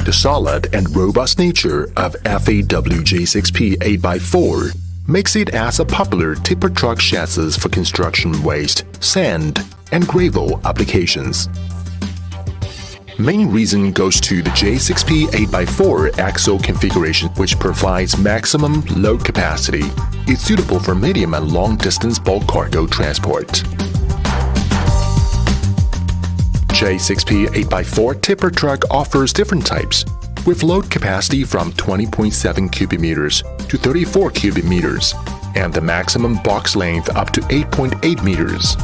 The solid and robust nature of FAW J6P 8x4 makes it as a popular tipper truck chassis for construction waste, sand, and gravel applications. Main reason goes to the J6P 8x4 axle configuration, which provides maximum load capacity. It's suitable for medium and long-distance bulk cargo transport. J6P 8x4 tipper truck offers different types, with load capacity from 20.7 cubic meters to 34 cubic meters, and the maximum box length up to 8.8 meters.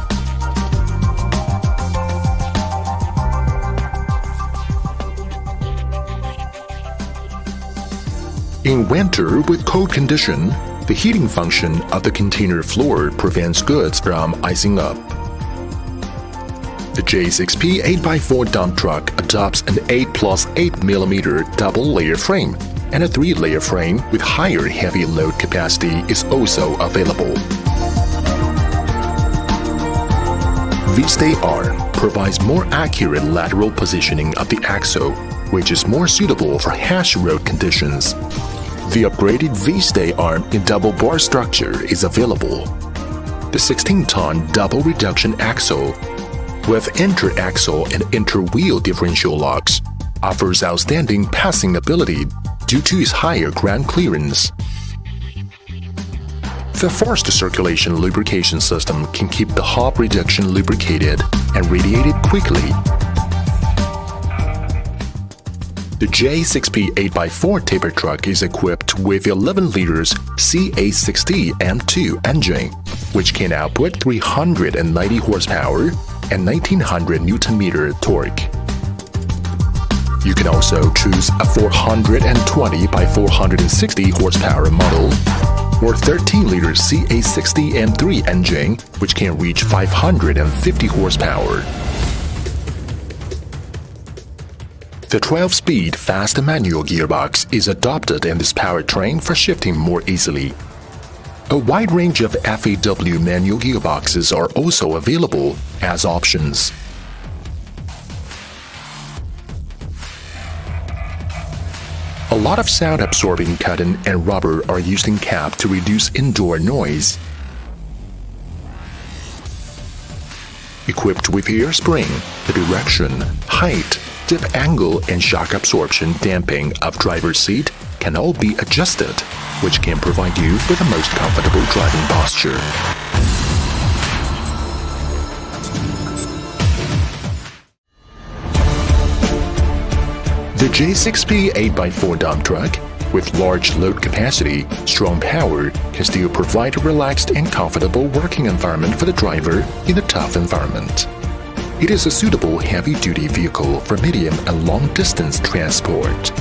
In winter with cold condition, the heating function of the container floor prevents goods from icing up. The J6P 8x4 dump truck adopts an 8+8mm double-layer frame, and a 3-layer frame with higher heavy load capacity is also available. V-Stay arm provides more accurate lateral positioning of the axle, which is more suitable for harsh road conditions. The upgraded V-Stay arm in double bar structure is available. The 16-ton double reduction axle with inter-axle and inter-wheel differential locks offers outstanding passing ability due to its higher ground clearance. The forced circulation lubrication system can keep the hub reduction lubricated and radiated quickly. The J6P 8x4 tipper truck is equipped with 11 liters CA60 M2 engine, which can output 390 horsepower and 1900 Nm torque. You can also choose a 420 by 460 horsepower model, or 13 liters CA60 M3 engine, which can reach 550 horsepower. The 12-speed fast manual gearbox is adopted in this powertrain for shifting more easily. A wide range of FAW manual gearboxes are also available as options. A lot of sound-absorbing cotton and rubber are used in cab to reduce indoor noise. Equipped with air spring, the direction, height, dip angle, and shock absorption damping of driver's seat can all be adjusted, which can provide you with the most comfortable driving posture. The J6P 8x4 dump truck, with large load capacity, strong power, can still provide a relaxed and comfortable working environment for the driver in a tough environment. It is a suitable heavy-duty vehicle for medium and long-distance transport.